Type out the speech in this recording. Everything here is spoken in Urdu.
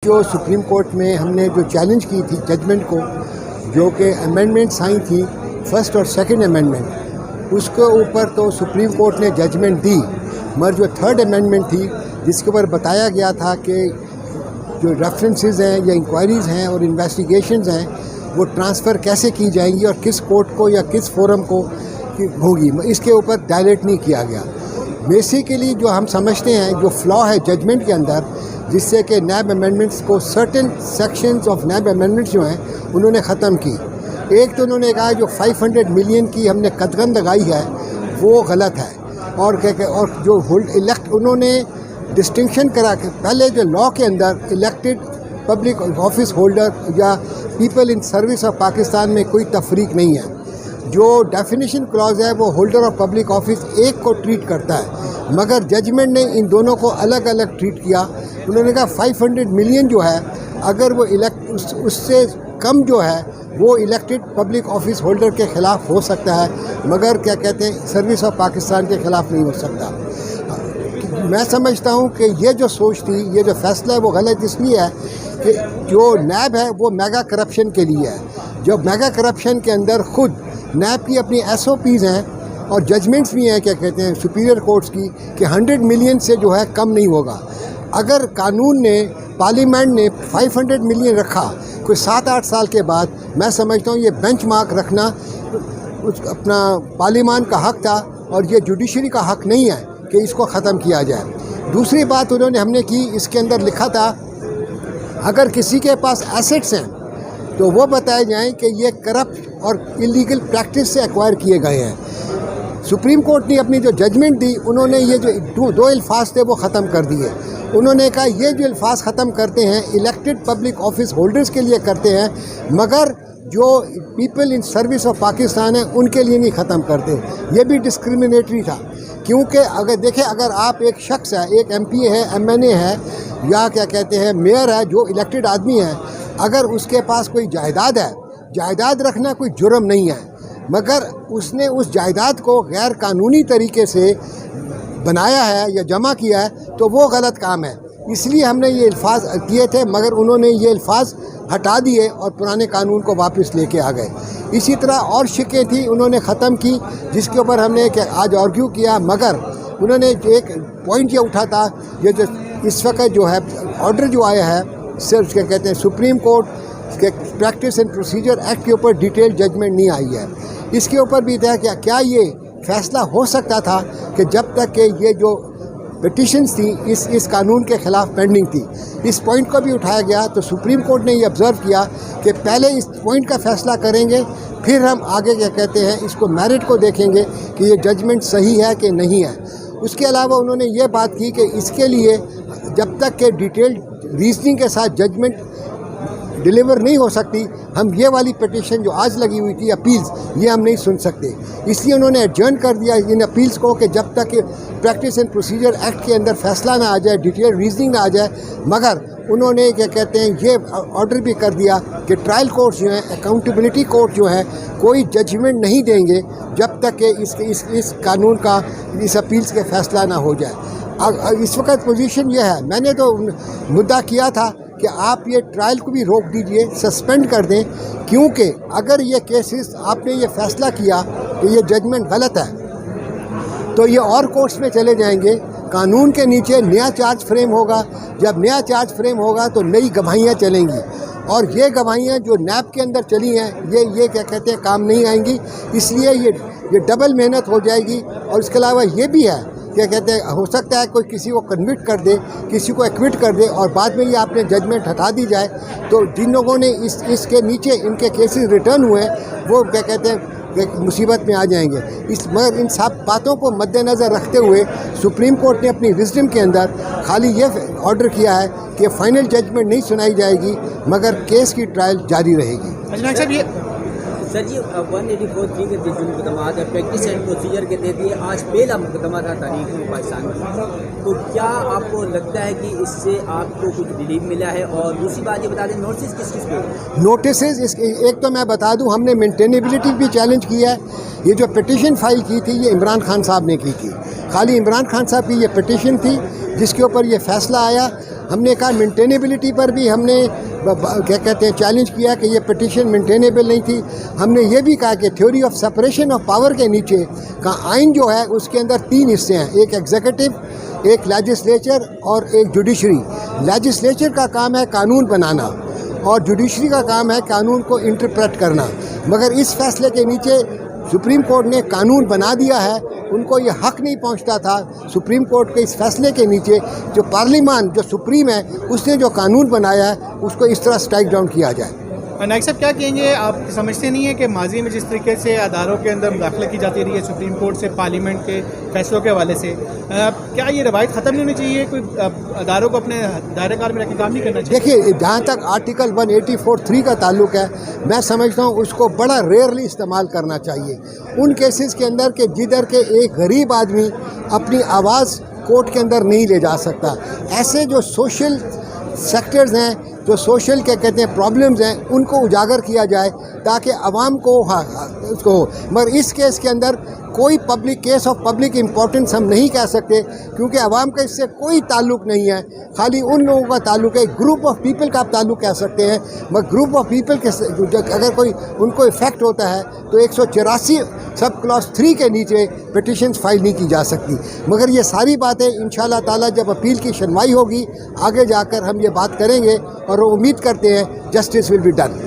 جو سپریم کورٹ میں ہم نے جو چیلنج کی تھی ججمنٹ کو، جو کہ امینڈمنٹ سائن تھی فرسٹ اور سیکنڈ امینڈمنٹ، اس کے اوپر تو سپریم کورٹ نے ججمنٹ دی، مگر جو تھرڈ امینڈمنٹ تھی جس کے اوپر بتایا گیا تھا کہ جو ریفرنسز ہیں یا انکوائریز ہیں اور انویسٹیگیشنز ہیں وہ ٹرانسفر کیسے کی جائیں گی اور کس کورٹ کو یا کس فورم کو ہوگی، اس کے اوپر ڈائلیٹ نہیں کیا گیا۔ بیسیکلی جو ہم سمجھتے ہیں جو فلا ہے ججمنٹ کے اندر، جس سے کہ نیب امینڈمنٹس کو certain sections of NAB amendments جو ہیں انہوں نے ختم کی۔ ایک تو انہوں نے کہا جو 500 ملین کی ہم نے قدغن لگائی ہے وہ غلط ہے، اور جو انہوں نے ڈسٹنکشن کرا کہ پہلے جو لاء کے اندر الیکٹڈ پبلک آفس ہولڈر یا people in service of Pakistan میں کوئی تفریق نہیں ہے۔ جو ڈیفینیشن کلاز ہے وہ ہولڈر آف پبلک آفس ایک کو ٹریٹ کرتا ہے، مگر ججمنٹ نے ان دونوں کو الگ الگ ٹریٹ کیا۔ انہوں نے کہا 500 ملین جو ہے اگر وہ اس سے کم جو ہے وہ الیکٹڈ پبلک آفس ہولڈر کے خلاف ہو سکتا ہے، مگر کیا کہتے ہیں سروس آف پاکستان کے خلاف نہیں ہو سکتا۔ میں سمجھتا ہوں کہ یہ جو سوچ تھی، یہ جو فیصلہ ہے وہ غلط اس لیے ہے کہ جو نیب ہے وہ میگا کرپشن کے لیے ہے۔ جو میگا کرپشن کے اندر خود نیب کی اپنی SOPs ہیں اور ججمنٹس بھی ہیں کیا کہتے ہیں سپیریئر کورٹس کی کہ 100 ملین سے جو ہے کم نہیں ہوگا۔ اگر قانون نے، پارلیمنٹ نے 500 ملین رکھا کوئی 7-8 سال کے بعد، میں سمجھتا ہوں یہ بینچ مارک رکھنا اپنا پارلیمان کا حق تھا، اور یہ جوڈیشری کا حق نہیں ہے کہ اس کو ختم کیا جائے۔ دوسری بات انہوں نے ہم نے کی، اس کے اندر لکھا تھا اگر کسی کے پاس ایسٹس ہیں تو وہ بتائے جائیں کہ یہ کرپٹ اور انلیگل پریکٹس سے ایکوائر کیے گئے ہیں۔ سپریم کورٹ نے اپنی جو ججمنٹ دی، انہوں نے یہ جو دو الفاظ تھے وہ ختم کر دیے۔ انہوں نے کہا یہ جو الفاظ ختم کرتے ہیں الیکٹڈ پبلک آفس ہولڈرز کے لیے کرتے ہیں، مگر جو people in service of Pakistan ہیں ان کے لیے نہیں ختم کرتے۔ یہ بھی ڈسکریمنیٹری تھا، کیونکہ اگر دیکھیں اگر آپ ایک شخص ہے، ایک MP ہے، MNA ہے، یا کیا کہتے ہیں میئر ہے، جو الیکٹڈ آدمی ہے، اگر اس کے پاس کوئی جائیداد ہے، جائیداد رکھنا کوئی جرم نہیں ہے، مگر اس نے اس جائیداد کو غیر قانونی طریقے سے بنایا ہے یا جمع کیا ہے تو وہ غلط کام ہے۔ اس لیے ہم نے یہ الفاظ کیے تھے، مگر انہوں نے یہ الفاظ ہٹا دیے اور پرانے قانون کو واپس لے کے آ گئے۔ اسی طرح اور شکیں تھیں انہوں نے ختم کی، جس کے اوپر ہم نے آج آرگیو کیا، مگر انہوں نے ایک پوائنٹ یہ اٹھا تھا، یہ جو اس وقت جو ہے آرڈر جو آیا ہے صرف کیا کہتے ہیں سپریم کورٹ کے پریکٹس اینڈ پروسیجر ایکٹ کے اوپر ڈیٹیل ججمنٹ نہیں آئی ہے۔ اس کے اوپر بھی تھا کہ کیا یہ فیصلہ ہو سکتا تھا کہ جب تک کہ یہ جو پٹیشنز تھیں اس قانون کے خلاف پینڈنگ تھی، اس پوائنٹ کو بھی اٹھایا گیا، تو سپریم کورٹ نے یہ آبزرو کیا کہ پہلے اس پوائنٹ کا فیصلہ کریں گے، پھر ہم آگے کیا کہتے ہیں اس کو میرٹ کو دیکھیں گے کہ یہ ججمنٹ صحیح ہے کہ نہیں ہے۔ اس کے علاوہ انہوں نے یہ بات کی کہ اس کے لیے جب تک کہ ڈیٹیل ریزننگ کے ساتھ ججمنٹ ڈیلیور نہیں ہو سکتی، ہم یہ والی پٹیشن جو آج لگی ہوئی تھی اپیلز، یہ ہم نہیں سن سکتے۔ اس لیے انہوں نے ایڈجرن کر دیا ان اپیلز کو کہ جب تک کہ پریکٹس اینڈ پروسیجر ایکٹ کے اندر فیصلہ نہ آ جائے، ڈیٹیل ریزننگ نہ آ جائے، مگر انہوں نے کیا کہتے ہیں یہ آرڈر بھی کر دیا کہ ٹرائل کورٹس جو ہیں، اکاؤنٹیبلٹی کورٹ جو ہیں، کوئی ججمنٹ نہیں دیں گے جب تک کہ اس قانون کا اس اپیلز کے فیصلہ نہ ہو جائے۔ اس وقت پوزیشن یہ ہے، میں نے تو مدعا کیا تھا کہ آپ یہ ٹرائل کو بھی روک دیجئے، سسپینڈ کر دیں، کیونکہ اگر یہ کیسز آپ نے یہ فیصلہ کیا کہ یہ ججمنٹ غلط ہے تو یہ اور کورٹس میں چلے جائیں گے، قانون کے نیچے نیا چارج فریم ہوگا، جب نیا چارج فریم ہوگا تو نئی گواہیاں چلیں گی، اور یہ گواہیاں جو نیب کے اندر چلی ہیں یہ کیا کہتے ہیں کام نہیں آئیں گی۔ اس لیے یہ ڈبل محنت ہو جائے گی، اور اس کے علاوہ یہ بھی ہے کیا کہتے ہیں ہو سکتا ہے کوئی کسی کو کنوکٹ کر دے، کسی کو ایکوٹ کر دے، اور بعد میں یہ آپ نے ججمنٹ ہٹا دی جائے، تو جن لوگوں نے اس کے نیچے ان کے کیسز ریٹرن ہوئے وہ کیا کہتے ہیں مصیبت میں آ جائیں گے۔ مگر ان سب باتوں کو مد نظر رکھتے ہوئے سپریم کورٹ نے اپنی وزڈم کے اندر خالی یہ آرڈر کیا ہے کہ فائنل ججمنٹ نہیں سنائی جائے گی، مگر کیس کی ٹرائل جاری رہے گی۔ سر جی 184(3) کے جو مقدمات ہے پریکٹس اینڈ پروسیجر کے تحت یہ آج پہلا مقدمہ تھا تاریخ میں پاکستان میں، تو کیا آپ کو لگتا ہے کہ اس سے آپ کو کچھ ریلیف ملا ہے؟ اور دوسری بات یہ بتا دیں نوٹس کس پہ؟ نوٹسز ایک تو میں بتا دوں ہم نے مینٹینیبلٹی بھی چیلنج کیا ہے۔ یہ جو پٹیشن فائل کی تھی یہ عمران خان صاحب نے کی تھی، خالی عمران خان صاحب کی یہ پٹیشن تھی جس کے اوپر یہ فیصلہ آیا۔ ہم نے کہا مینٹینیبلٹی پر بھی ہم نے کیا کہتے ہیں چیلنج کیا کہ یہ پٹیشن مینٹینیبل نہیں تھی. ہم نے یہ بھی کہا کہ theory of separation of power کے نیچے کا آئین جو ہے اس کے اندر 3 حصے ہیں, ایک ایگزیکٹو, ایک لیجسلیچر اور ایک جوڈیشری. لیجسلیچر کا کام ہے قانون بنانا اور جوڈیشری کا کام ہے قانون کو انٹرپریٹ کرنا. مگر اس فیصلے کے نیچے سپریم کورٹ نے قانون بنا دیا ہے. ان کو یہ حق نہیں پہنچتا تھا سپریم کورٹ کے اس فیصلے کے نیچے جو پارلیمان جو سپریم ہے اس نے جو قانون بنایا ہے اس کو اس طرح اسٹرائک ڈاؤن کیا جائے. نائک صاحب کیا کہیں گے, آپ سمجھتے نہیں ہیں کہ ماضی میں جس طریقے سے اداروں کے اندر مداخلت کی جاتی رہی ہے سپریم کورٹ سے پارلیمنٹ کے فیصلوں کے حوالے سے, کیا یہ روایت ختم نہیں ہونی چاہیے؟ کوئی اداروں کو اپنے دائرہ کار میں رکھ کے کام نہیں کرنا چاہیے؟ دیکھیے جہاں تک آرٹیکل 184(3) کا تعلق ہے میں سمجھتا ہوں اس کو بڑا ریئرلی استعمال کرنا چاہیے ان کیسز کے اندر کہ جدھر کے ایک غریب آدمی اپنی آواز کورٹ کے اندر نہیں لے جا سکتا. ایسے جو سوشل سیکٹرز ہیں, جو سوشل کیا کہتے ہیں پرابلمز ہیں, ان کو اجاگر کیا جائے تاکہ عوام کو اس کو. مگر اس کیس کے اندر کوئی public case of public importance ہم نہیں کہہ سکتے کیونکہ عوام کا اس سے کوئی تعلق نہیں ہے, خالی ان لوگوں کا تعلق ہے. گروپ آف پیپل کا آپ تعلق کہہ سکتے ہیں مگر گروپ آف پیپل کے اگر کوئی ان کو افیکٹ ہوتا ہے تو 184 سب کلاس 3 کے نیچے پٹیشنز فائل نہیں کی جا سکتی. مگر یہ ساری باتیں انشاءاللہ تعالیٰ جب اپیل کی سنوائی ہوگی آگے جا کر ہم یہ بات کریں گے اور وہ امید کرتے ہیں جسٹس ول بی ڈن.